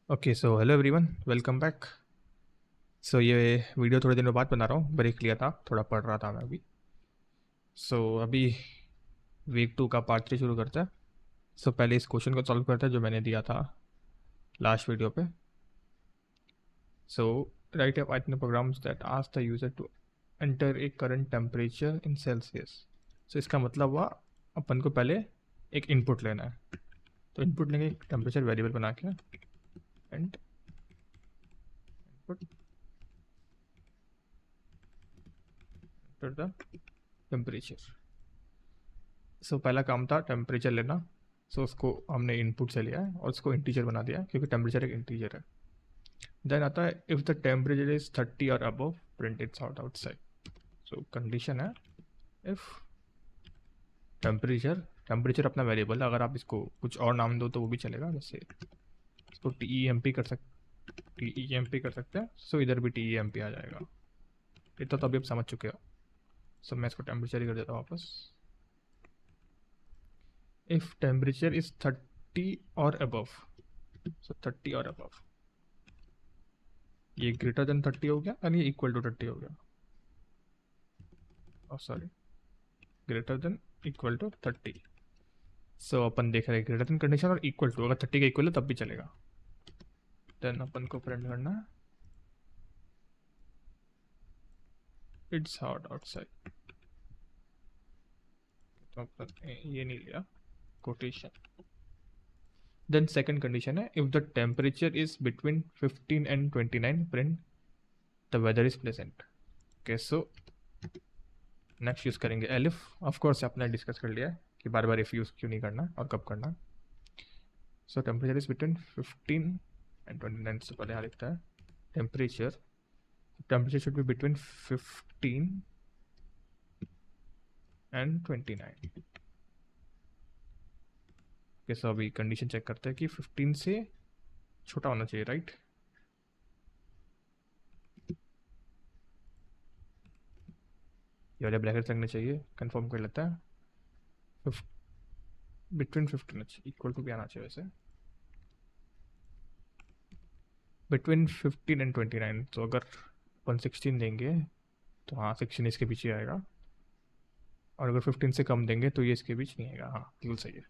Okay so hello everyone, welcome back. So ये video थोड़े दिनों बाद बना रहा हूँ, ब्रेक लिया था, थोड़ा पढ़ रहा था मैं अभी। अभी वीक 2 का पार्ट 3 शुरू करते हैं। पहले इस क्वेश्चन को सॉल्व करते हैं जो मैंने दिया था लास्ट वीडियो पे। Write a Python programs that ask the user to enter a current temperature in Celsius. इसका मतलब हुआ अपन को पहले एक इनपुट लेना है। तो इनपुट लेंगे एक टेम्परेचर वेरिएबल बना के, एंड इनपुट द टेम्परेचर। पहला काम था टेम्परेचर लेना। उसको हमने इनपुट से लिया है और उसको इंटीजर बना दिया क्योंकि टेम्परेचर एक इंटीजर है। देन आता है इफ़ द टेम्परेचर इज 30 और above print it's out outside. Condition है इफ़ टेम्परेचर टेम्परेचर अपना वेरिएबल है, अगर आप इसको कुछ और नाम दो तो वो भी चलेगा, जैसे इसको टी ई एम पी कर सकते हैं। इधर भी टी ई एम पी आ जाएगा। इतना तो अभी आप समझ चुके हो। मैं इसको टेम्परेचर ही कर देता हूँ वापस। इफ़ टेम्परेचर इज 30 और अबव, 30 और अबव, ये ग्रेटर देन 30 हो गया यानी इक्वल टू 30 हो गया। Sorry, greater than equal to 30। अपन देख रहे हैं ग्रेटर देन कंडीशन और इक्वल टू, अगर 30 का इक्वल है तब भी चलेगा। देन अपन को प्रिंट करना है इट्स हॉट आउटसाइड। तो अपन ये नहीं लिया कोटेशन। देन सेकंड कंडीशन है if the temperature is between 15 and 29 print the weather is pleasant. Okay, next use करेंगे एलिफ। ऑफ कोर्स आपने डिस्कस कर लिया है कि बार बार इफ यूज क्यों नहीं करना और कब करना। Temperature is between 15 and 29। से पहले यहाँ लिखता है temperature should be between 15 and 29। Okay, अभी कंडीशन चेक करते हैं कि 15 से छोटा होना चाहिए, राइट। ये वाले ब्रैकेट लगने चाहिए, कंफर्म कर लेता है। बिटवीन 15 इक्वल टू भी आना चाहिए वैसे, बिटवीन 15 एंड 29। तो अगर अपन 16 देंगे तो हाँ 16 इसके पीछे आएगा, और अगर 15 से कम देंगे तो ये इसके बीच नहीं आएगा। हाँ बिल्कुल सही है।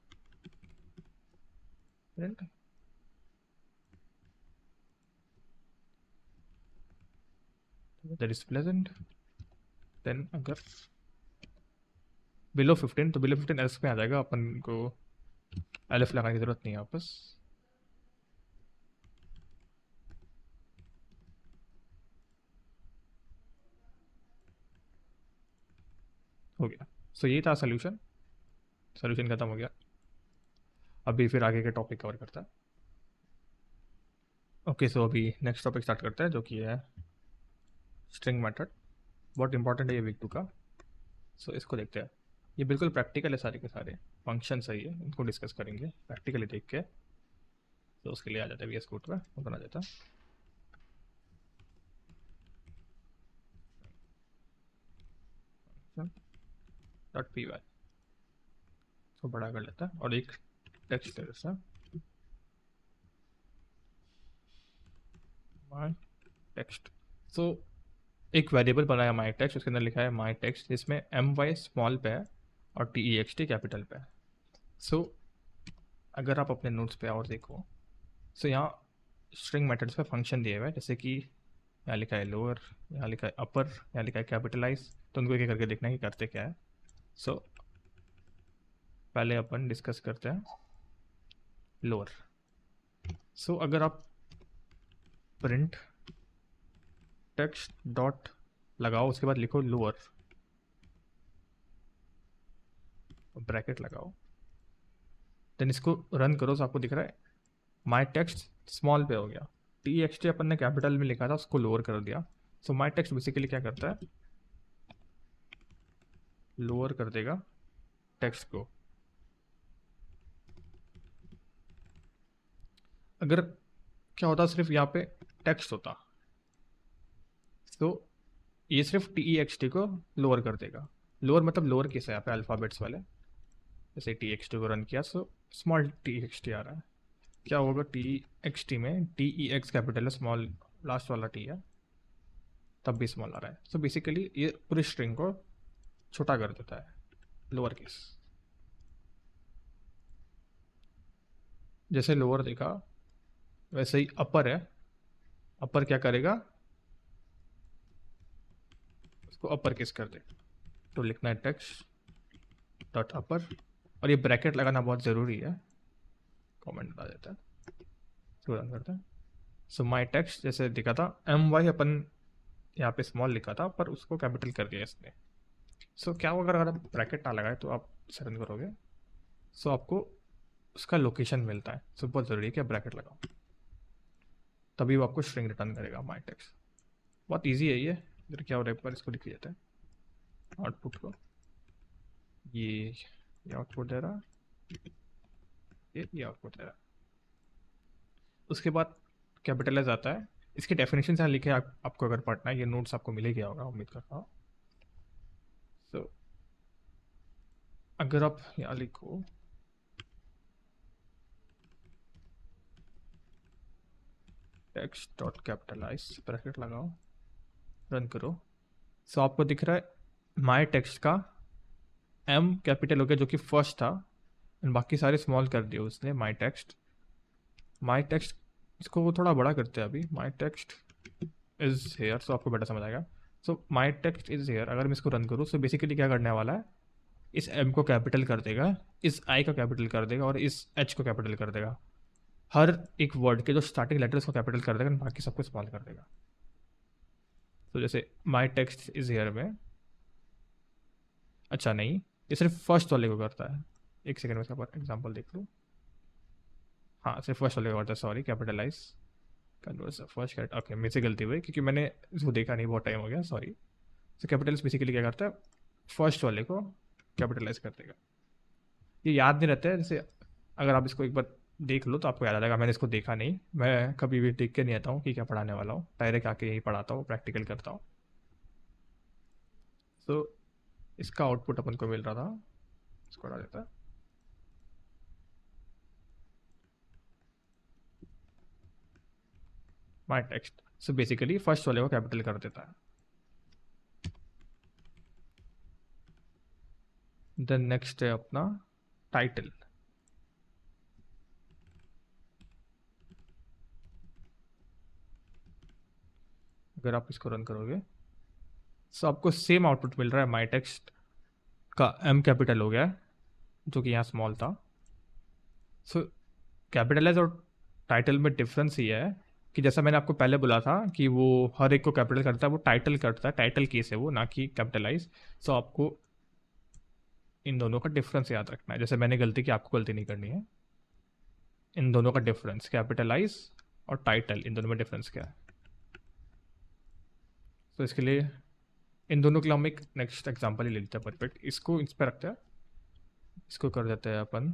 That is pleasant. देन अगर बिलो 15 तो बिलो 15 एल्स में आ जाएगा, अपन को एलिफ लगाने की जरूरत नहीं है वापस। हो गया। ये था सोल्यूशन। सोल्यूशन खत्म हो गया। अभी फिर आगे के टॉपिक कवर करता है। ओके, अभी नेक्स्ट टॉपिक स्टार्ट करता है जो कि है स्ट्रिंग मेथड। बहुत इंपॉर्टेंट है ये वीक 2 का। इसको देखते हैं। ये बिल्कुल प्रैक्टिकल है, सारे के सारे फंक्शन सही है, इनको डिस्कस करेंगे प्रैक्टिकली देख के। उसके लिए आ जाता है वी एस कोड का, ओपन आ जाता है। डॉट पी वाई को बड़ा कर लेता है और एक टेक्स्ट दे देता है, माई टेक्स्ट। एक वेरिएबल बनाया माई टेक्स्ट, उसके अंदर लिखा है माई टेक्स्ट, जिसमें एम वाई स्मॉल पे है और T E x T capital पे है। अगर आप अपने नोट्स पे और देखो, यहाँ स्ट्रिंग मेथड्स पे फंक्शन दिए हुए हैं, जैसे कि यहाँ लिखा है लोअर, यहाँ लिखा है अपर, यहाँ लिखा है कैपिटलाइज। तो उनको एक एक करके देखना है कि करते क्या है। पहले अपन डिस्कस करते हैं लोअर। अगर आप प्रिंट टेक्स्ट डॉट लगाओ, उसके बाद लिखो लोअर, ब्रैकेट लगाओ, देन इसको रन करो, आपको दिख रहा है माई टेक्स्ट स्मॉल पे हो गया। टी एक्स टी अपन ने कैपिटल में लिखा था, उसको लोअर कर दिया। माई टेक्स्ट बेसिकली क्या करता है, लोअर कर देगा टेक्स्ट को। अगर क्या होता सिर्फ यहाँ पे टेक्स्ट होता तो ये सिर्फ टी ई एक्स टी को लोअर कर देगा। लोअर मतलब लोअर केस है यहाँ पे अल्फ़ाबेट्स वाले। जैसे टी एक्स टी को रन किया स्मॉल टी एक्स टी आ रहा है। क्या होगा, टी एक्स टी में टी ई एक्स कैपिटल है, स्मॉल लास्ट वाला टी है, तब भी स्मॉल आ रहा है। सो बेसिकली ये पूरी स्ट्रिंग को छोटा कर देता है, लोअर केस। जैसे लोअर देखा वैसे ही अपर है, अपर क्या करेगा, उसको अपर केस कर दे। तो लिखना है टेक्स्ट डॉट अपर, और ये ब्रैकेट लगाना बहुत ज़रूरी है, कमेंट बता देता है, इसको रन करते हैं। सो माई टेक्स्ट जैसे दिखा था, एम वाई अपन यहाँ पे स्मॉल लिखा था पर उसको कैपिटल कर दिया इसने। सो क्या होगा, अगर आप ब्रैकेट ना लगाए तो आप इसे रन करोगे, सो आपको उसका लोकेशन मिलता है। सो बहुत ज़रूरी है कि आप ब्रैकेट लगाओ, तभी वो आपको स्ट्रिंग रिटर्न करेगा माई टेक्स्ट। बहुत ईजी है ये। इधर क्या हो रहा है, पर इसको लिख जाता है आउटपुट को, ये आउटपुट दे रहा, ये आउटपुट दे रहा। उसके बाद कैपिटलाइज आता है। इसकी डेफिनेशन यहाँ लिखे, आपको अगर पढ़ना है, ये नोट्स आपको मिल ही गया होगा उम्मीद करता हूँ। सो अगर आप यहाँ लिखो टेक्स्ट डॉट कैपिटलाइज, ब्रैकेट लगाओ, रन करो। सो आपको दिख रहा है माई टेक्स्ट का एम कैपिटल हो गया जो कि फर्स्ट था, बाकी सारे स्मॉल कर दिए उसने। माई टेक्स्ट इसको वो थोड़ा बड़ा करते हैं अभी, माई टेक्स्ट इज हेयर, सो आपको बेटर समझ आएगा। सो माई टेक्स्ट इज हेयर, अगर मैं इसको रन करूँ, सो बेसिकली क्या करने वाला है, इस एम को कैपिटल कर देगा, इस आई को कैपिटल कर देगा, और इस एच को कैपिटल कर देगा। हर एक वर्ड के जो स्टार्टिंग लेटर्स को कैपिटल कर देगा, बाकी सबको स्मॉल कर देगा। तो जैसे माई टेक्स्ट इज हेयर में, अच्छा नहीं, ये सिर्फ फर्स्ट वाले को करता है। एक सेकंड में इसका एग्जाम्पल देख लूँ। हाँ, सिर्फ फर्स्ट वाले को करता है, sorry, capitalize converse first character. Okay, मेरे से गलती हुई क्योंकि मैंने इसको देखा नहीं, बहुत टाइम हो गया, सॉरी। सो कैपिटलाइज बेसिकली क्या करता है, फर्स्ट वाले को कैपिटलाइज कर देगा। ये याद नहीं रहता है, जैसे अगर आप इसको एक बार देख लो तो आपको याद आ जाएगा। मैंने इसको देखा नहीं, मैं कभी भी देख के नहीं आता हूँ कि क्या पढ़ाने वाला हूँ, डायरेक्ट आके यही पढ़ाता हूँ, प्रैक्टिकल करता हूँ। सो इसका आउटपुट अपन को मिल रहा था, इसको हटा देता है। माई टेक्स्ट, सो बेसिकली फर्स्ट वाले को कैपिटल कर देता है। देन नेक्स्ट है अपना टाइटल। अगर आप इसको रन करोगे, सो आपको सेम आउटपुट मिल रहा है। माई टेक्स्ट का एम कैपिटल हो गया है, जो कि यहाँ स्मॉल था। सो कैपिटलाइज और टाइटल में डिफरेंस ये है कि जैसा मैंने आपको पहले बोला था कि वो हर एक को कैपिटल करता है, वो टाइटल करता है, टाइटल केस है वो, ना कि कैपिटलाइज। सो आपको इन दोनों का डिफरेंस याद रखना है। जैसे मैंने गलती की, आपको गलती नहीं करनी है। इन दोनों का डिफरेंस, कैपिटलाइज और टाइटल, इन दोनों में डिफरेंस क्या है। तो इसके लिए इन दोनों के लिए हम एक नेक्स्ट एग्जांपल ही ले लेते हैं, परफेक्ट। इसको इस पर रखते हैं, इसको कर देते हैं अपन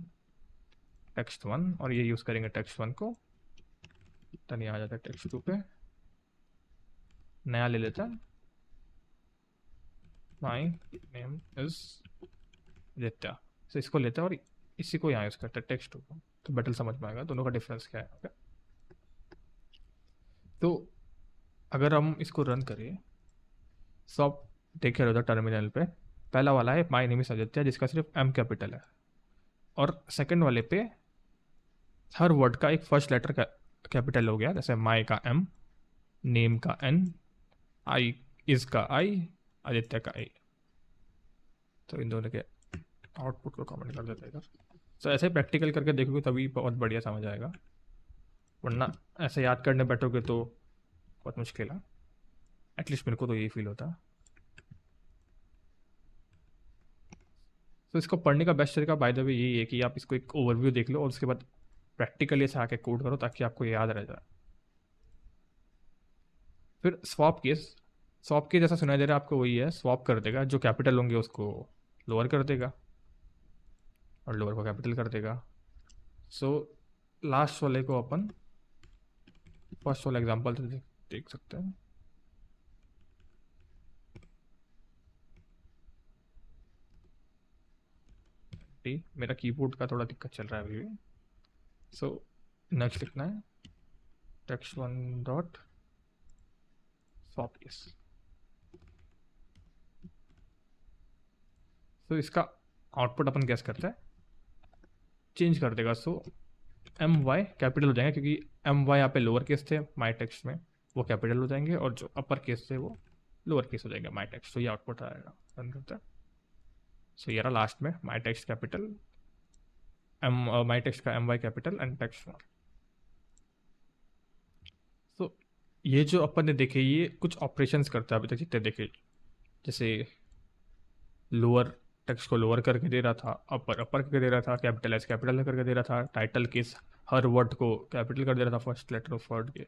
टेक्स्ट वन, और ये यूज़ करेंगे टेक्स्ट वन को। तन यहाँ आ जाता है टेक्स्ट टू पे, नया ले लेता है, माई नेम इज आदित्य। तो इसको लेते हैं और इसी को यहाँ यूज़ करते हैं टेक्स्ट टू को, तो बेटर समझ में आएगा दोनों का डिफरेंस क्या है। ओके, तो अगर हम इसको रन करें, सो आप देखे रहे हो टर्मिनल पे, पहला वाला है माई नेम इज आदित्य, जिसका सिर्फ एम कैपिटल है, और सेकंड वाले पे हर वर्ड का एक फर्स्ट लेटर का कैपिटल हो गया, जैसे माई का एम, नेम का एन, आई इज का आई, आदित्य का आई। तो इन दोनों के आउटपुट को कमेंट कर देते हैं इधर। तो ऐसे प्रैक्टिकल करके देखोगे तभी बहुत बढ़िया समझ आएगा, वरना ऐसे याद करने बैठोगे तो बहुत मुश्किल है। एटलीस्ट मेरे को तो यही फील होता है। तो इसको पढ़ने का बेस्ट तरीका बाय द वे यही है कि आप इसको एक ओवरव्यू देख लो और उसके बाद प्रैक्टिकली ऐसे आके कोड करो, ताकि आपको याद रह जाए। फिर स्वैप केस जैसा सुनाई दे रहा है आपको, वही है, स्वैप कर देगा, जो कैपिटल होंगे उसको लोअर कर देगा और लोअर को कैपिटल कर देगा। सो लास्ट वाले को अपन फर्स्ट वाला एग्जांपल से देख सकते हैं। मेरा कीबोर्ड का थोड़ा दिक्कत चल रहा है अभी भी। सो नेक्स्ट लिखना है text1 डॉट swap केस। तो इसका आउटपुट अपन गैस करते हैं, चेंज कर देगा। सो एम वाई कैपिटल हो जाएंगे क्योंकि एम वाई यहाँ पे लोअर केस थे माई टेक्स्ट में, वो कैपिटल हो जाएंगे, और जो अपर केस थे वो लोअर केस हो जाएंगे माई टेक्स्ट। तो ये आउटपुट आएगा, रन करते हैं। सो ये रहा लास्ट में my text capital M, my text का M Y capital and text 1। तो ये जो अपन ने देखे ये कुछ ऑपरेशंस करता है अभी तक जितने देखे, जैसे लोअर टेक्स्ट को लोअर करके दे रहा था, अपर अपर करके दे रहा था, कैपिटल एस कैपिटल करके दे रहा था, टाइटल केस हर वर्ड को कैपिटल कर दे रहा था फर्स्ट लेटर ऑफ वर्ड के,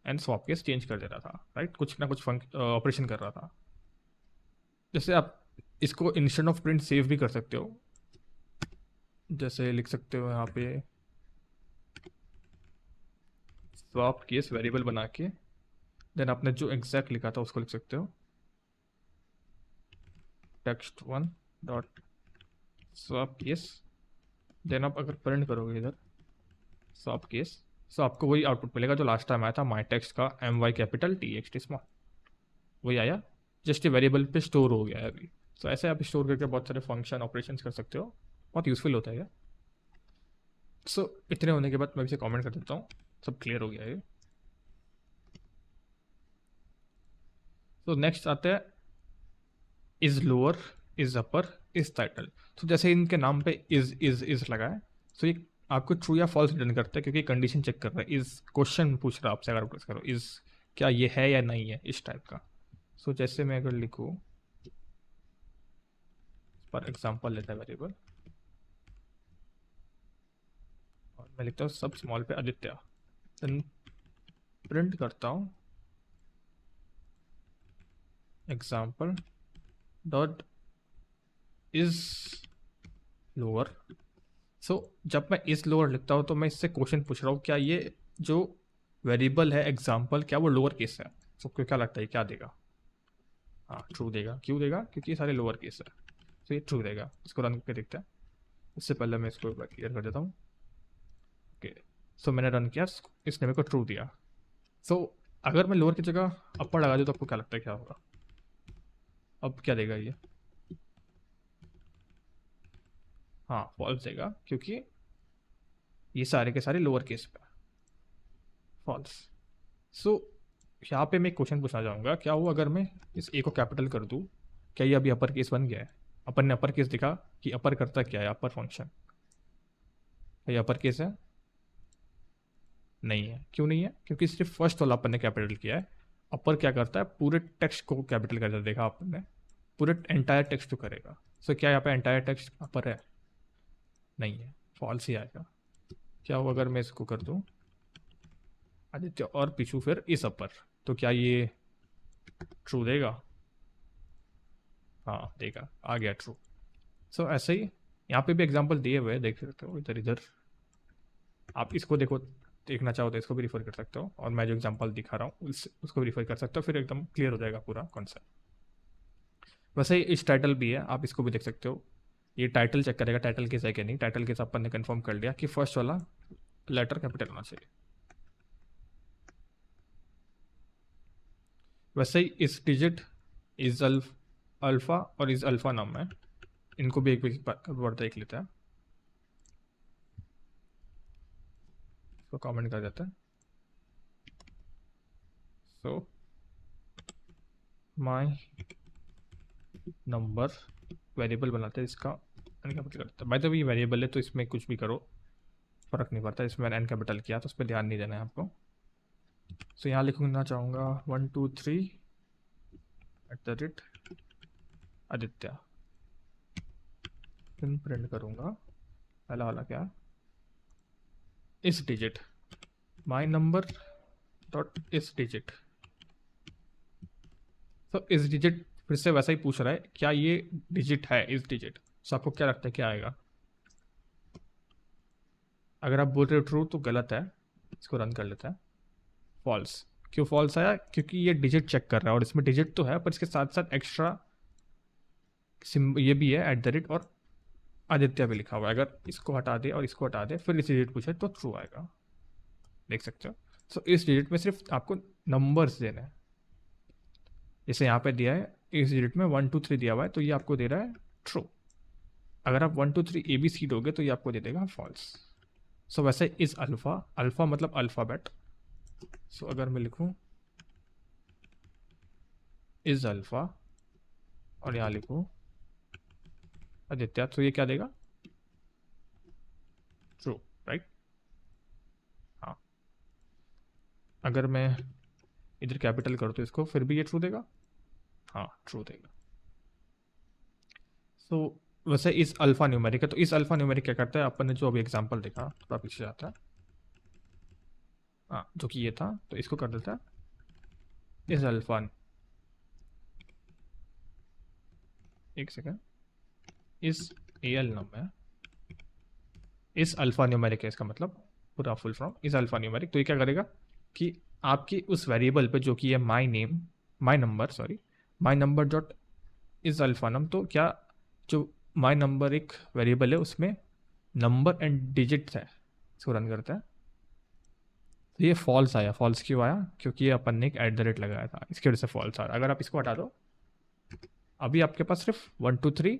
एंड स्वैप केस चेंज कर दे रहा था, राइट। कुछ ना कुछ ऑपरेशन कर रहा था। जैसे आप इसको इंस्टेंट ऑफ प्रिंट सेव भी कर सकते हो, जैसे लिख सकते हो यहाँ पे स्वैप केस वेरिएबल बना के, देन आपने जो एग्जैक्ट लिखा था उसको लिख सकते हो text1 dot swap case. Then आप अगर प्रिंट करोगे इधर स्वैप केस, तो आपको वही आउटपुट मिलेगा जो लास्ट टाइम आया था, माई टेक्स्ट का M Y capital T X T small, वही आया, जस्ट ये वेरिएबल पे स्टोर हो गया है अभी। तो ऐसे आप स्टोर करके बहुत सारे फंक्शन ऑपरेशंस कर सकते हो, बहुत यूजफुल होता है। सो इतने होने के बाद मैं इसे कमेंट कर देता हूँ, सब क्लियर हो गया है। तो नेक्स्ट आते हैं is lower, is upper, is title. तो जैसे इनके नाम पे इज लगा है, तो ये आपको ट्रू या फॉल्स रिटर्न करता है क्योंकि कंडीशन चेक कर रहा है। इज क्वेश्चन पूछ रहा है आपसे, अगर प्रेस करो इज क्या ये है या नहीं है, इस टाइप का। सो जैसे मैं अगर लिखूँ फॉर एग्जाम्पल लेता है वेरिएबल, और मैं लिखता हूँ सब स्मॉल पे आदित्य, देन प्रिंट करता हूँ एग्जाम्पल डॉट इज लोअर। सो जब मैं इज लोअर लिखता हूँ तो मैं इससे क्वेश्चन पूछ रहा हूँ क्या ये जो वेरिएबल है एग्जाम्पल क्या वो लोअर केस है। तो क्यों क्या लगता है क्या देगा, हाँ ट्रू देगा। क्यों देगा, क्योंकि ये सारे लोअर केस है, तो ये ट्रू देगा। इसको रन करके देखते हैं। इससे पहले मैं इसको क्लियर कर देता हूँ। ओके, सो मैंने रन किया, इसने मेरे को ट्रू दिया। सो अगर मैं लोअर की जगह अपर लगा दूँ तो आपको क्या लगता है क्या होगा, अब क्या देगा ये, हाँ फॉल्स देगा क्योंकि ये सारे के सारे लोअर केस पे, फॉल्स। सो यहाँ पे मैं एक क्वेश्चन पूछना चाहूँगा, क्या हुआ अगर मैं इस ए को कैपिटल कर दूँ, क्या ये अभी अपर केस बन गया है? अपन ने अपर केस दिखा कि अपर करता क्या है, अपर फंक्शन, ये अपर केस है? नहीं है। क्यों नहीं है? क्योंकि सिर्फ फर्स्ट वाला अपन ने कैपिटल किया है। अपर क्या करता है, पूरे टेक्स्ट को कैपिटल करता है, देखा आपने, पूरे एंटायर टेक्स्ट को करेगा। सो क्या यहाँ पे एंटायर टेक्स्ट अपर है? नहीं है, फॉल्स ही आएगा। क्या हो अगर मैं इसको कर दूँ आदित्य और पीछू फिर इस अपर, तो क्या ये ट्रू देगा? हाँ देगा, आ गया ट्रू। सो ऐसे ही यहाँ पे भी एग्जांपल दिए हुए हैं, देख सकते हो इधर इधर। आप इसको देखो, देखना चाहो तो इसको भी रिफर कर सकते हो, और मैं जो एग्जांपल दिखा रहा हूँ उसको भी रिफर कर सकते हो, फिर एकदम क्लियर हो जाएगा पूरा कॉन्सेप्ट। वैसे ही इस टाइटल भी है, आप इसको भी देख सकते हो। ये टाइटल चेक करेगा टाइटल केस है कि नहीं। टाइटल केस अपन ने कंफर्म कर लिया कि फर्स्ट वाला लेटर कैपिटल होना चाहिए। वैसे ही इस डिजिट, इज अल्फा और इज अल्फा नाम है, इनको भी एक बार देख लेते हैं। इसको कमेंट कर देते हैं। सो माई नंबर वेरिएबल बनाते हैं, इसका एन कैपिटल करते हैं। भाई तो ये वेरिएबल है तो इसमें कुछ भी करो फर्क नहीं पड़ता। इसमें मैंने एन कैपिटल किया तो उस पर ध्यान नहीं देना है आपको। सो यहाँ लिखना चाहूँगा 1 2 3 @ आदित्य, फिर प्रिंट करूँगा पहला वाला क्या, इस डिजिट माई नंबर डॉट इस डिजिट। तो इस डिजिट फिर से वैसा ही पूछ रहा है, क्या ये डिजिट है इस डिजिट। सो आपको क्या लगता है क्या आएगा? अगर आप बोल रहे हो ट्रू तो गलत है, इसको रन कर लेते हैं। फॉल्स। क्यों फॉल्स आया? क्योंकि ये डिजिट चेक कर रहा है, और इसमें डिजिट तो है पर इसके साथ साथ एक्स्ट्रा ये भी है @ और आदित्य भी लिखा हुआ है। अगर इसको हटा दे और इसको हटा दे फिर इस डिजिट पूछे तो ट्रू आएगा। देख सकते हो। सो इस डिजिट में सिर्फ आपको नंबर्स देना है। जैसे यहाँ पे दिया है इस डिजिट में 1 2 3 दिया हुआ है, तो ये आपको दे रहा है ट्रू। अगर आप 1 2 3 ABC दोगे तो ये आपको दे देगा फॉल्स। सो वैसे इज अल्फा, अल्फा मतलब अल्फ़ाबेट। सो अगर मैं लिखूँ इज अल्फा और यहाँ लिखूँ आदित्य, तो ये क्या देगा? True, right. हाँ, अगर मैं इधर कैपिटल करूँ तो इसको फिर भी ये ट्रू देगा। हाँ, ट्रू देगा। सो वैसे इस अल्फा न्यूमेरिक है, तो इस अल्फा न्यूमेरिक क्या करता है, अपन ने जो अभी एग्जांपल देखा थोड़ा पीछे जाता है, हाँ, जो कि ये था, तो इसको कर देता है इस अल्फा, एक सेकेंड, इस एल नंबर, इस अल्फा न्यूमेरिक है इसका मतलब पूरा फुल फॉर्म इस अल्फा न्यूमेरिक। तो ये क्या करेगा कि आपकी उस वेरिएबल पे जो कि है my name, my number, sorry, my number dot is alpha num, तो क्या जो माई नंबर एक वेरिएबल है उसमें नंबर एंड डिजिट है, इसको रन करता है। तो ये फॉल्स आया। फॉल्स क्यों आया? क्योंकि ये अपन ने एक एट द रेट लगाया था, इसकी वजह से फॉल्स आ रहा। अगर आप इसको हटा दो, अभी आपके पास सिर्फ 1 2 3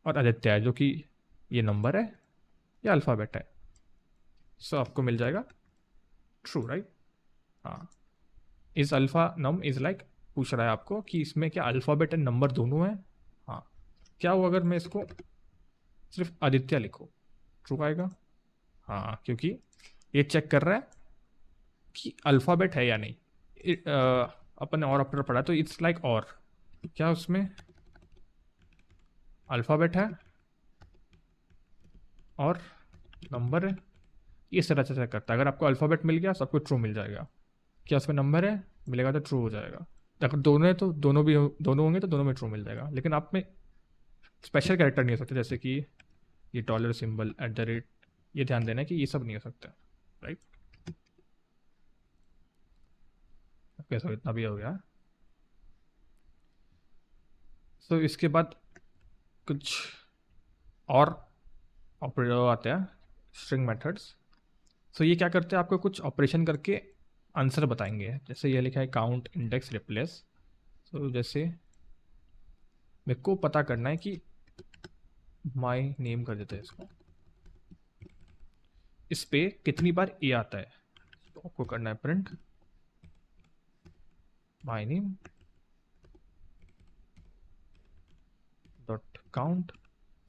और आदित्य है, जो कि ये नंबर है, ये अल्फ़ाबेट है। सो आपको मिल जाएगा ट्रू, राइट। हाँ, इस अल्फ़ा नम इज़ लाइक पूछ रहा है आपको कि इसमें क्या अल्फ़ाबेट एंड नंबर दोनों हैं। हाँ, क्या हो अगर मैं इसको सिर्फ आदित्य लिखूँ, ट्रू आएगा। हाँ, क्योंकि ये चेक कर रहा है कि अल्फ़ाबेट है या नहीं। अपन ने और ऑपरेटर पढ़ा, तो इट्स लाइक और, क्या उसमें अल्फ़ाबेट है और नंबर है, इस तरह से चेक करता है। अगर आपको अल्फ़ाबेट मिल गया तो आपको ट्रू मिल जाएगा, क्या उसमें नंबर है मिलेगा तो ट्रू हो जाएगा। अगर दोनों है तो दोनों भी दोनों होंगे तो दोनों में ट्रू मिल जाएगा। लेकिन आप में स्पेशल कैरेक्टर नहीं हो सकते, जैसे कि ये dollar symbol, at the rate, ये ध्यान देना है कि ये सब नहीं हो सकता, राइट। ओके, सो इतना भी हो गया। सो इसके बाद कुछ और ऑपरेटर आते हैं, स्ट्रिंग मेथड्स। सो ये क्या करते हैं, आपको कुछ ऑपरेशन करके आंसर बताएंगे। जैसे ये लिखा है काउंट इंडेक्स रिप्लेस। सो जैसे मेरे को पता करना है कि माई नेम कर देते हैं इसको, इस पे कितनी बार ए आता है, तो आपको करना है print my name dot count,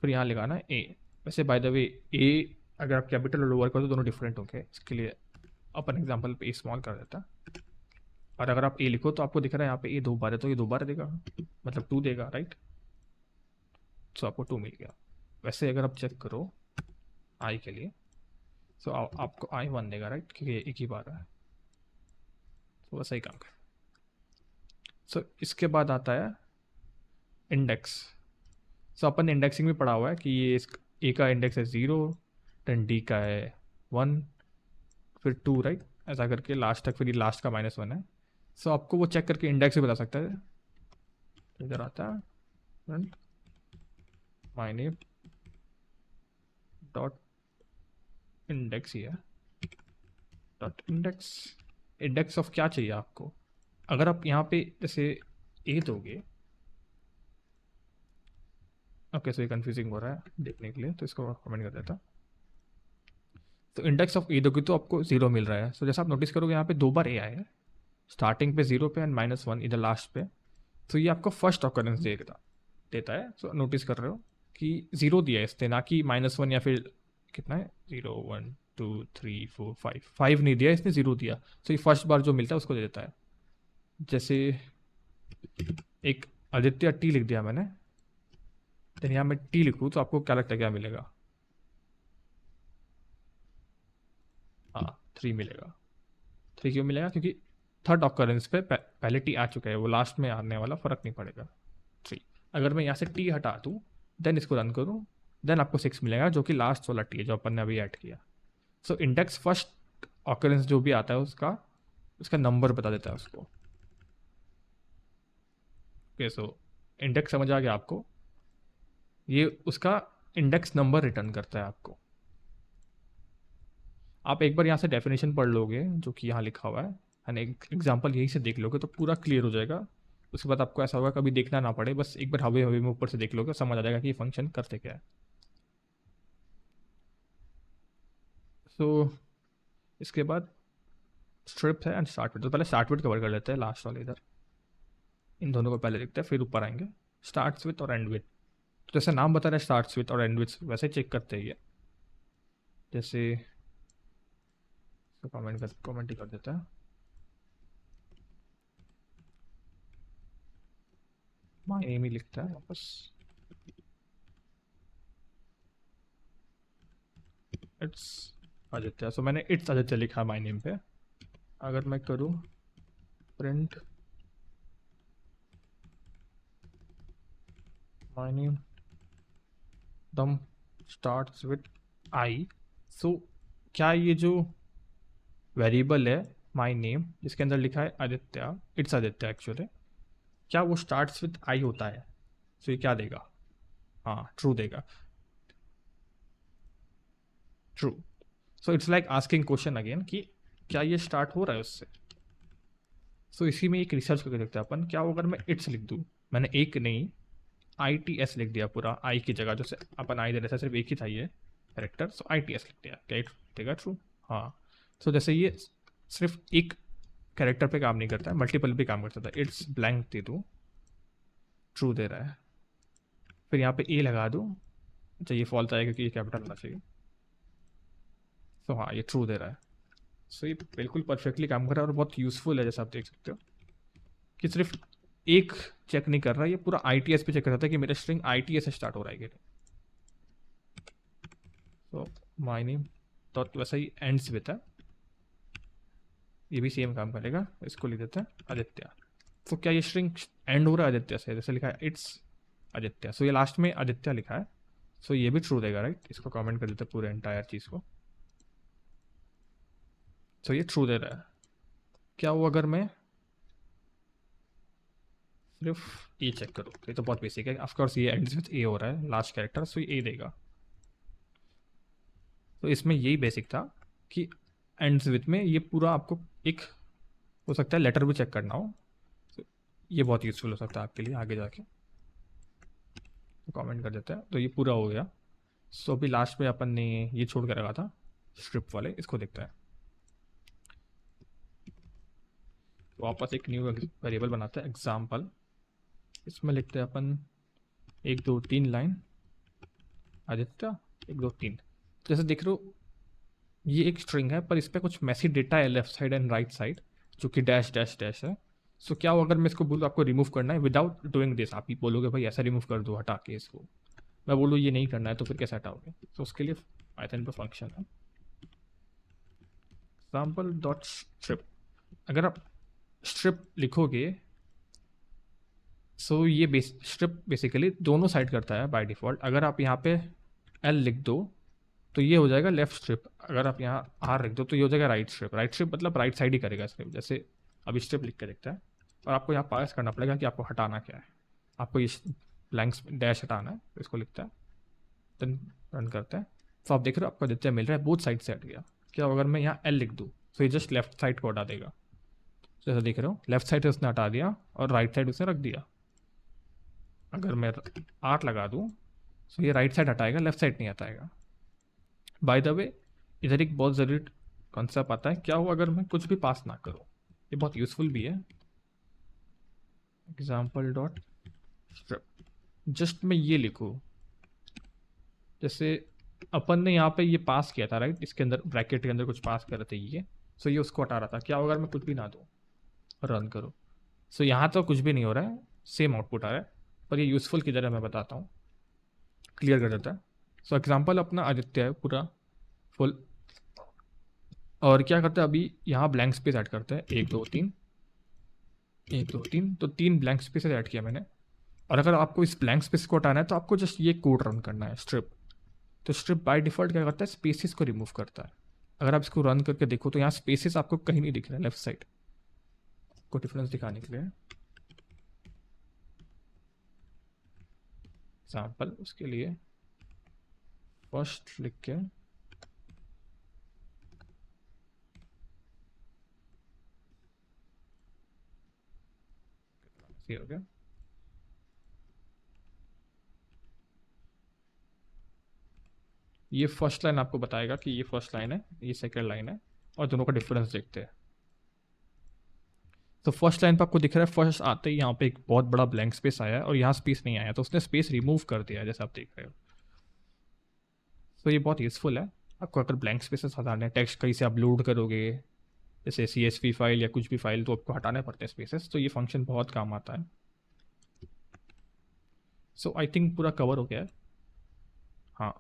फिर यहाँ लगाना है ए। वैसे बाय द वे ए अगर आप कैपिटल और लोअर करो तो दोनों डिफरेंट होंगे, इसके लिए अपन एग्जांपल पे ए स्मॉल कर देता है। और अगर आप ए लिखो तो आपको दिख रहा है यहाँ पे ए 2 बार है, तो ये 2 बार देगा, मतलब 2 देगा, राइट। सो आपको 2 मिल गया। वैसे अगर आप चेक करो आई के लिए, सो आपको आई 1 देगा, राइट, क्योंकि एक ही बार है। तो वैसा ही काम कर। सो इसके बाद आता है इंडेक्स। सो अपन ने इंडेक्सिंग में पढ़ा हुआ है कि ये इस ए का इंडेक्स है 0, देन डी का है 1, फिर 2, राइट, ऐसा करके लास्ट तक, फिर ये लास्ट का -1 है। सो आपको वो चेक करके इंडेक्स भी बता सकता है। इधर आता है माय नेम डॉट इंडेक्स, ही है डॉट इंडेक्स। इंडेक्स ऑफ क्या चाहिए आपको? अगर आप यहाँ पे जैसे ए दोगे, ओके, सो ये कंफ्यूजिंग हो रहा है देखने के लिए, तो इसको कमेंट कर देता। तो इंडेक्स ऑफ ए दोगे तो आपको 0 मिल रहा है। सो जैसे आप नोटिस करोगे यहाँ पे 2 बार ए आया है, स्टार्टिंग पे 0 पे एंड -1 इधर लास्ट पे। तो ये आपको फर्स्ट ऑकरेंस देता है। सो नोटिस कर रहे हो कि 0 दिया है इसने, ना कि -1 या फिर कितना है 0 1 2 3 4 5 नहीं दिया इसने, 0 दिया। तो ये फर्स्ट बार जो मिलता है उसको दे देता है। जैसे एक आदित्य टी लिख दिया मैंने, देन यहाँ मैं टी लिखूँ तो आपको क्या लगता है क्या मिलेगा? हाँ, 3 मिलेगा। 3 क्यों मिलेगा? क्योंकि थर्ड ऑकरेंस पे पहले टी आ चुका है, वो लास्ट में आने वाला, फ़र्क नहीं पड़ेगा। 3। अगर मैं यहाँ से टी हटा दूँ, देन इसको रन करूँ, देन आपको 6 मिलेगा, जो कि लास्ट वाला टी है जो अपन ने अभी ऐड किया। सो इंडेक्स फर्स्ट ऑकरेंस जो भी आता है उसका नंबर बता देता है उसको। ओके, सो इंडेक्स समझ आ गया आपको? ये उसका इंडेक्स नंबर रिटर्न करता है आपको। आप एक बार यहाँ से डेफिनेशन पढ़ लोगे जो कि यहाँ लिखा हुआ है एंड एक एग्जाम्पल यहीं से देख लोगे तो पूरा क्लियर हो जाएगा। उसके बाद आपको ऐसा होगा कभी देखना ना पड़े, बस एक बार हवे हवे में ऊपर से देख लोगे, समझ आ जाएगा कि ये फंक्शन करते क्या है। सो इसके बाद स्ट्रिप है एंड स्टार्ट विथ। तो पहले स्टार्ट विथ कवर कर लेते हैं, लास्ट वाले इधर, इन दोनों को पहले देखते हैं फिर ऊपर आएंगे। स्टार्ट्स विथ और एंड विथ, तो जैसे नाम बता रहा है स्टार्ट्स विथ और एंड विथ, वैसे चेक करते हैं ये। जैसे कमेंट ही कर देता है, माय नेम ही लिखता है वापस, इट्स आदित्य। सो मैंने इट्स आदित्य लिखा माय नेम पे। अगर मैं करूँ प्रिंट माय नेम दम स्टार्ट्स विथ आई, सो क्या ये जो वेरिएबल है माय नेम जिसके अंदर लिखा है आदित्य, इट्स आदित्य एक्चुअली, क्या वो स्टार्ट्स विथ आई होता है? सो ये क्या देगा? हाँ ट्रू देगा, true. So it's like asking question again कि क्या ये स्टार्ट हो रहा है उससे। सो इसी में एक रिसर्च करके देखते हैं अपन, क्या हो अगर मैं इट्स लिख दूँ, मैंने एक नहीं आई टी एस लिख दिया पूरा आई की जगह, जैसे अपन आई दे रहे थे सिर्फ एक ही था ये character, so I T S लिख दिया, क्या देगा ट्रू? हाँ। सो जैसे ये सिर्फ एक कैरेक्टर पे काम नहीं करता है, मल्टीपल पे काम करता था। इट्स ब्लैंक दे दूँ, ट्रू दे रहा है। फिर यहाँ पे ए लगा दूँ, अच्छा ये फॉल्स आएगा क्योंकि ये कैपिटल होना चाहिए, तो हाँ ये ट्रू दे रहा है। सो ये बिल्कुल परफेक्टली काम कर रहा है और बहुत यूजफुल है, जैसा आप देख सकते हो कि सिर्फ एक चेक नहीं कर रहा है, ये पूरा आई टी एस पे चेक करता है कि मेरा स्ट्रिंग आई टी एस से स्टार्ट हो रहा है कि नहीं। तो माय नेम डॉट वैसा ही एंड्स विथ है, ये भी सेम काम करेगा, इसको लिख देते हैं आदित्य। तो क्या ये स्ट्रिंग एंड हो रहा है आदित्य से, जैसे लिखा है इट्स आदित्य, सो ये लास्ट में आदित्य लिखा है, सो ये भी ट्रू देगा राइट। इसको कमेंट कर देते हैं पूरे एंटायर चीज़ को, सो ये ट्रू दे रहा है। क्या वो अगर मैं सिर्फ ए चेक करूँ, ये तो बहुत बेसिक है, ऑफकोर्स ये एंड्स विथ ए हो रहा है लास्ट कैरेक्टर, सो ये ए देगा। तो इसमें यही बेसिक था कि एंड्स विथ में ये पूरा आपको एक हो सकता है लेटर भी चेक करना हो, तो ये बहुत यूज़फुल हो सकता है आपके लिए आगे जाके। तो कमेंट कर देते हैं, तो ये पूरा हो गया। सो अभी लास्ट में अपन ने ये छोड़ कर रखा था स्ट्रिप वाले, इसको देखते हैं। तो वापस एक न्यू वेरिएबल बनाते हैं एग्जाम्पल, इसमें लिखते हैं अपन 1 2 3 लाइन आदित्य 1 2 3। जैसे देख रहे हो ये एक स्ट्रिंग है पर इस पर कुछ मैसी डेटा है left side and right side जो कि डैश डैश डैश है। सो क्या हो अगर मैं इसको बोलूँ आपको रिमूव करना है विदाउट डूइंग दिस, आप ही बोलोगे भाई ऐसा रिमूव कर दो हटा के इसको, मैं बोलूँ ये नहीं करना है तो फिर कैसे हटाओगे? तो उसके लिए पाइथन पे फंक्शन है एग्जाम्पल डॉट स्ट्रिप। अगर आप स्ट्रिप लिखोगे, सो ये स्ट्रिप बेसिकली दोनों साइड करता है बाय डिफ़ॉल्ट। अगर आप यहाँ पे एल लिख दो तो ये हो जाएगा लेफ्ट स्ट्रिप, अगर आप यहाँ आर लिख दो तो ये हो जाएगा राइट स्ट्रिप। राइट स्ट्रिप मतलब राइट साइड ही करेगा स्ट्रिप। जैसे अभी स्ट्रिप लिख के देखता है और आपको यहाँ पास करना पड़ेगा कि आपको हटाना क्या है, आपको ये ब्लैंक्स डैश हटाना है, तो इसको लिखता है देन रन करता है। तो आप देख रहे हो आपको आदित्य मिल रहा है, बोथ साइड से हट गया। क्या अगर मैं यहाँ एल लिख दूँ तो ये जस्ट लेफ्ट साइड को हटा देगा, जैसा देख रहे हो लेफ्ट साइड उसने हटा दिया और राइट साइड उसने रख दिया। अगर मैं 8 लगा दूँ तो ये राइट साइड हटाएगा, लेफ्ट साइड नहीं हटाएगा। बाय द वे इधर एक बहुत ज़रूरी कॉन्सेप्ट आता है, क्या हो अगर मैं कुछ भी पास ना करूँ, ये बहुत यूज़फुल भी है। एग्जाम्पल डॉट स्ट्रिप, जस्ट मैं ये लिखूँ, जैसे अपन ने यहाँ पे ये पास किया था राइट, इसके अंदर ब्रैकेट के अंदर कुछ पास कर रहे थे ये, सो ये उसको हटा रहा था। क्या अगर मैं कुछ भी ना दूँ और रन करूँ, सो यहाँ तो कुछ भी नहीं हो रहा है, सेम आउटपुट आ रहा है, पर ये यूज़फुल किधर है मैं बताता हूँ, क्लियर कर देता है। सो एग्जाम्पल अपना आदित्य है पूरा फुल, और क्या करते हैं अभी यहाँ ब्लैंक स्पेस ऐड करते हैं 1 2 3 तो 3 ब्लैंक स्पेस ऐड किया मैंने। और अगर आपको इस ब्लैंक स्पेस को हटाना है तो आपको जस्ट ये कोड रन करना है स्ट्रिप। तो स्ट्रिप बाय डिफॉल्ट क्या करता है, स्पेसिस को रिमूव करता है। अगर आप इसको रन करके देखो तो यहाँ स्पेसिस आपको कहीं नहीं दिख रहा है लेफ्ट साइड, को डिफरेंस दिखाने के लिए एग्जाम्पल उसके लिए फर्स्ट लिख के ये हो गया। ये फर्स्ट लाइन आपको बताएगा कि ये फर्स्ट लाइन है, ये सेकंड लाइन है, और दोनों का डिफरेंस देखते हैं। तो फर्स्ट लाइन पर आपको दिख रहा है, फर्स्ट आते ही यहाँ पे एक बहुत बड़ा ब्लैंक स्पेस आया है और यहाँ स्पेस नहीं आया, तो उसने स्पेस रिमूव कर दिया है, जैसे आप देख रहे हो। तो ये बहुत यूज़फुल है आपको। अगर ब्लैंक स्पेसेस हटाने, टेक्स्ट कहीं से आप लोड करोगे, जैसे CSV फाइल या कुछ भी फाइल, तो आपको हटाने पड़ते हैं स्पेसेस, तो ये फंक्शन बहुत काम आता है। सो आई थिंक पूरा कवर हो गया है। हाँ,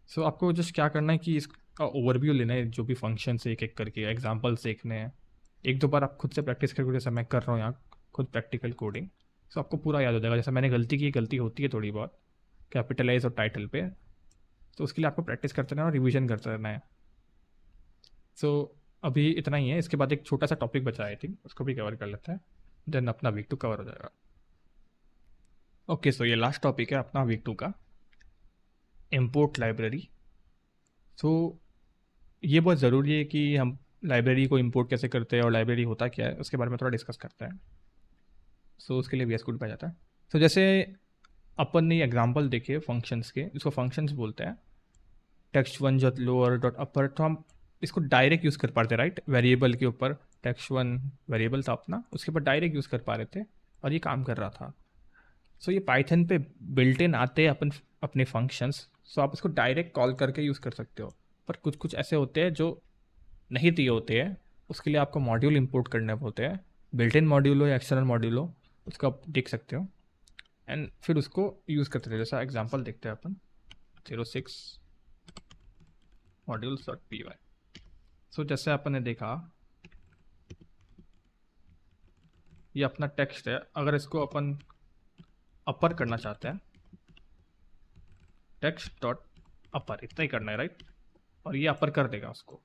सो आपको जस्ट क्या करना है कि इसका ओवरव्यू लेना है, जो भी फंक्शन से एक एक करके एग्जाम्पल्स देखने हैं। एक दो बार आप खुद से प्रैक्टिस करके, जैसे मैं कर रहा हूँ यहाँ खुद प्रैक्टिकल कोडिंग, सो आपको पूरा याद हो जाएगा। जैसे मैंने गलती की, गलती होती है थोड़ी बहुत कैपिटलाइज और टाइटल पे, तो उसके लिए आपको प्रैक्टिस करते रहना और रिवीजन करते रहना है। सो अभी इतना ही है, इसके बाद एक छोटा सा टॉपिक बचा है, आई थिंक उसको भी कवर कर लेते हैं, देन अपना वीक 2 कवर हो जाएगा। ओके, सो ये लास्ट टॉपिक है अपना वीक 2 का, इम्पोर्ट लाइब्रेरी। सो ये बहुत ज़रूरी है कि हम लाइब्रेरी को इंपोर्ट कैसे करते हैं और लाइब्रेरी होता क्या है, उसके बारे में थोड़ा डिस्कस करते हैं। सो उसके लिए VS कोड पे जाता है। तो जैसे अपन ने एग्जांपल देखे फंक्शंस के, जिसको फंक्शंस बोलते हैं, text1 डॉट लोअर डॉट अपर, तो हम इसको डायरेक्ट यूज़ कर पाते, राइट। वेरिएबल के ऊपर text1 वेरिएबल था अपना, उसके ऊपर डायरेक्ट यूज़ कर पा रहे थे और ये काम कर रहा था। सो ये पाइथन पे बिल्ट इन आते हैं अपन अपने फंक्शंस, सो आप इसको डायरेक्ट कॉल करके यूज़ कर सकते हो। पर कुछ कुछ ऐसे होते हैं जो नहीं दिए होते हैं, उसके लिए आपको मॉड्यूल इंपोर्ट करने होते हैं, बिल्ट इन मॉड्यूल हो या एक्सटर्नल मॉड्यूल हो, उसको आप देख सकते हो एंड फिर उसको यूज़ करते थे। जैसा एग्जांपल देखते हैं अपन 06 modules.py। सो जैसे अपन ने देखा, ये अपना टेक्स्ट है, अगर इसको अपन अपर करना चाहते हैं, टेक्स्ट डॉट अपर, इतना ही करना है, राइट, और ये अपर कर देगा उसको।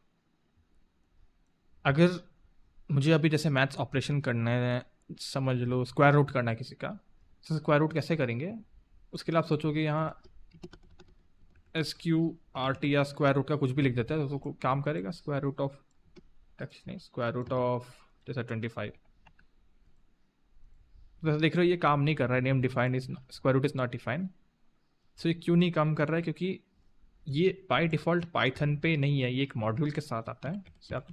अगर मुझे अभी जैसे मैथ्स ऑपरेशन करना है, समझ लो स्क्वायर रूट करना है किसी का, तो स्क्वायर रूट कैसे करेंगे, उसके लिए आप सोचोगे यहाँ SQRT या स्क्वायर रूट का कुछ भी लिख देता है तो काम करेगा। स्क्वायर रूट ऑफ टेक्स्ट नहीं, स्क्वायर रूट ऑफ जैसा 25, वैसे देख रहे हो ये काम नहीं कर रहा है। Name defined is square root is not defined. So ये क्यों नहीं काम कर रहा है, क्योंकि ये बाय डिफ़ॉल्ट पाइथन पे नहीं है, ये एक मॉड्यूल के साथ आता है। जैसे आप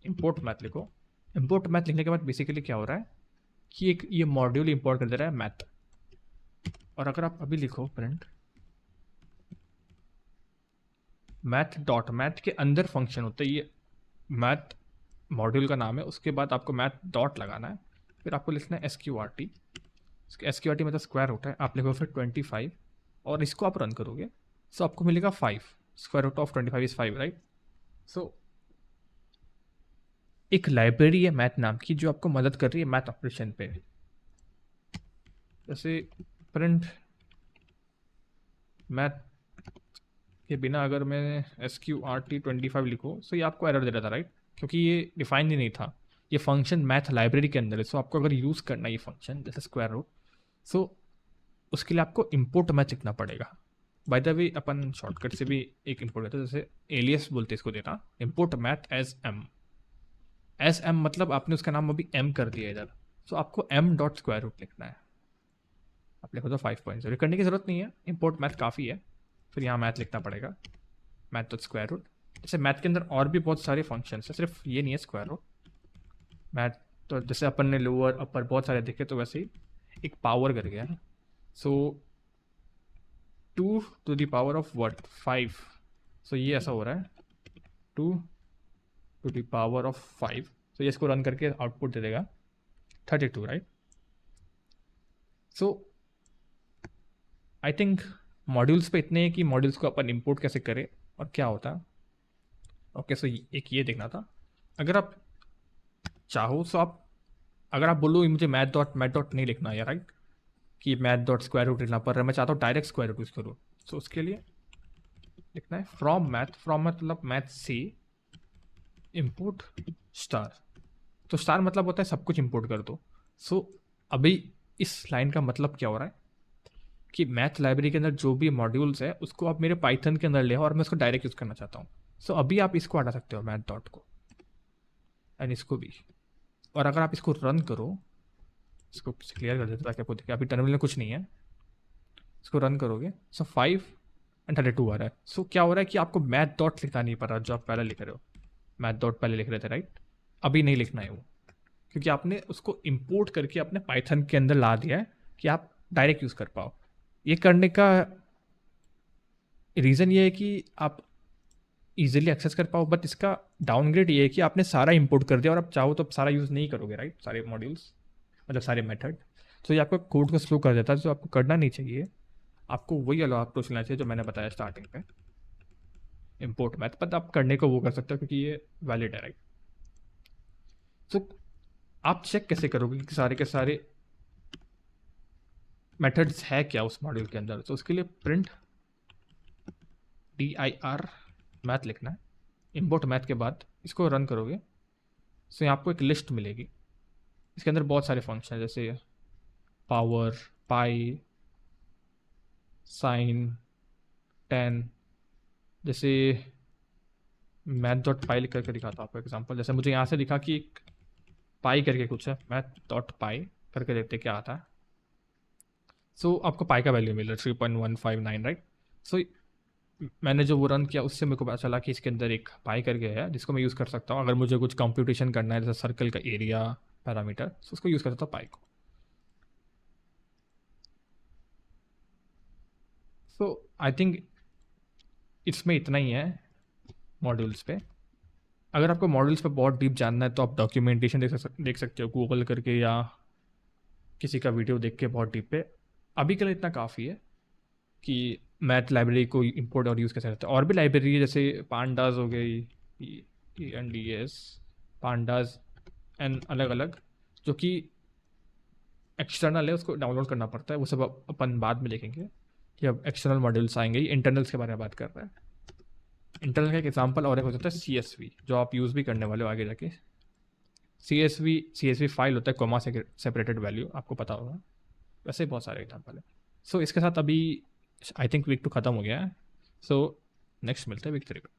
इंपोर्ट मैथ लिखो, इंपोर्ट मैथ लिखने के बाद बेसिकली क्या हो रहा है कि एक ये मॉड्यूल इंपोर्ट कर दे रहा है मैथ। और अगर आप अभी लिखो प्रिंट मैथ डॉट, मैथ के अंदर फंक्शन होता है, ये मैथ मॉड्यूल का नाम है, उसके बाद आपको मैथ डॉट लगाना है, फिर आपको लिखना है SQRT। SQRT मतलब स्क्वायर रूट है, आप लिखो फिर 25 और इसको आप रन करोगे, सो आपको मिलेगा 5। Square root of 25 is 5, right. So एक लाइब्रेरी है मैथ नाम की जो आपको मदद कर रही है मैथ ऑपरेशन पे। जैसे प्रिंट मैथ के बिना अगर मैं SQRT 25 लिखूँ, सो ये आपको एरर दे रहा था, राइट, क्योंकि ये डिफाइन ही नहीं था। ये फंक्शन मैथ लाइब्रेरी के अंदर है, सो आपको अगर यूज़ करना है ये फंक्शन जैसे स्क्वायर रूट, सो उसके लिए आपको इंपोर्ट मैथ लिखना पड़ेगा। By the way upon shortcut से भी एक इंपोर्ट करते हैं, जैसे एलियस बोलते हैं इसको देना, इंपोर्ट मैथ एज एम मतलब आपने उसका नाम अभी M कर दिया इधर, सो आपको M डॉट स्क्वायर रूट लिखना है। आप लिखो तो 5.0, करने की ज़रूरत नहीं है, इंपोर्ट मैथ काफ़ी है। फिर यहाँ मैथ लिखना पड़ेगा, मैथ डॉट स्क्वायर रूट। जैसे मैथ के अंदर और भी बहुत सारे फंक्शंस है, सिर्फ ये नहीं है स्क्वायर रूट मैथ। तो जैसे अपन ने लोअर अपर बहुत सारे देखे, तो वैसे ही एक पावर कर गया है। सो 2 to the power of what 5, सो ये ऐसा हो रहा है 2 to the power of 5। तो ये इसको रन करके आउटपुट दे देगा 32, right. So I think modules पे इतने हैं कि मॉड्यूल्स को अपन इंपोर्ट कैसे करें और क्या होता है। ओके, सो एक ये देखना था। अगर आप चाहो सो आप, अगर आप बोलो मुझे मैथ डॉट नहीं लिखना है, राइट, कि मैथ डॉट स्क्वायर रूट लिखना पड़ रहा है, मैं चाहता हूँ डायरेक्ट स्क्वायर रूट यूज़ करूँ, सो उसके लिए लिखना है फ्रॉम मैथ मतलब मैथ से इंपोर्ट स्टार। तो स्टार मतलब होता है सब कुछ इंपोर्ट कर दो। सो अभी इस लाइन का मतलब क्या हो रहा है कि मैथ लाइब्रेरी के अंदर जो भी मॉड्यूल्स है उसको आप मेरे पाइथन के अंदर ले आओ और मैं उसको डायरेक्ट यूज़ करना चाहता हूँ। सो अभी आप इसको हटा सकते हो मैथ डॉट को एंड इसको भी, और अगर आप इसको रन करो इसको क्लियर कर देते ताकि आपको दिखे। अभी टर्मिनल में कुछ नहीं है, इसको रन करोगे सो 5 और 32 आ रहा है। सो क्या हो रहा है कि आपको मैथ डॉट लिखना नहीं पड़ रहा जो आप पहले लिख रहे हो। मैथ डॉट पहले लिख रहे थे राइट, अभी नहीं लिखना है वो, क्योंकि आपने उसको इंपोर्ट करके अपने पाइथन के अंदर ला दिया है कि आप डायरेक्ट यूज़ कर पाओ। ये करने का रीज़न ये है कि आप इजीली एक्सेस कर पाओ, बट इसका डाउनग्रेड ये है कि आपने सारा इंपोर्ट कर दिया और आप चाहो तो सारा यूज़ नहीं करोगे राइट, सारे मॉड्यूल्स मतलब सारे मेथड। तो ये आपको कोड को स्लो कर देता है, जो आपको करना नहीं चाहिए। आपको वही अलग अप्रोच लेना चाहिए जो मैंने बताया स्टार्टिंग पे, इंपोर्ट मैथ, बट आप करने को वो कर सकते हो क्योंकि ये वैलिड है राइट। तो आप चेक कैसे करोगे कि सारे के सारे मेथड्स है क्या उस मॉड्यूल के अंदर? तो उसके लिए प्रिंट dir मैथ लिखना है, इंपोर्ट मैथ के बाद इसको रन करोगे तो यहाँ आपको एक लिस्ट मिलेगी। इसके अंदर बहुत सारे फंक्शन है जैसे पावर, पाई, साइन, टेन। जैसे मैथ डॉट पाई लिख करके दिखाता हूँ आपको एग्जांपल। जैसे मुझे यहाँ से दिखा कि एक पाई करके कुछ है, मैथ डॉट पाई करके देखते क्या आता है। सो आपको पाई का वैल्यू मिल रहा है 3.159 राइट। सो मैंने जो वो रन किया उससे मेरे को पता चला कि इसके अंदर एक पाई करके है जिसको मैं यूज़ कर सकता हूँ अगर मुझे कुछ कंप्यूटेशन करना है, जैसे सर्कल का एरिया पैरामीटर, तो उसको यूज़ कर सकता हूँ पाई को। सो आई थिंक इसमें इतना ही है मॉड्यूल्स पे। अगर आपको मॉड्यूल्स पे बहुत डीप जानना है तो आप डॉक्यूमेंटेशन देख सकते हो गूगल करके या किसी का वीडियो देख के बहुत डीप पे। अभी के लिए इतना काफ़ी है कि मैथ लाइब्रेरी को इंपोर्ट और यूज़ कैसे करते हैं। और भी लाइब्रेरी है जैसे पांडाज हो गई, PANDAS, पांडाज एंड अलग अलग, जो कि एक्सटर्नल है, उसको डाउनलोड करना पड़ता है। वो सब अपन बाद में देखेंगे कि अब एक्सटर्नल मॉड्यूल्स आएंगे। इंटरनल्स के बारे में बात कर रहे हैं। इंटरनल का एक एग्जांपल और एक हो सकता है CSV, जो आप यूज़ भी करने वाले हो आगे जाके। CSV फाइल होता है कॉमा से सेपरेटेड वैल्यू, आपको पता होगा। वैसे ही बहुत सारे एग्जांपल है। सो इसके साथ अभी आई थिंक वीक 2 ख़त्म हो गया है। सो नेक्स्ट मिलते हैं वीक 3 में।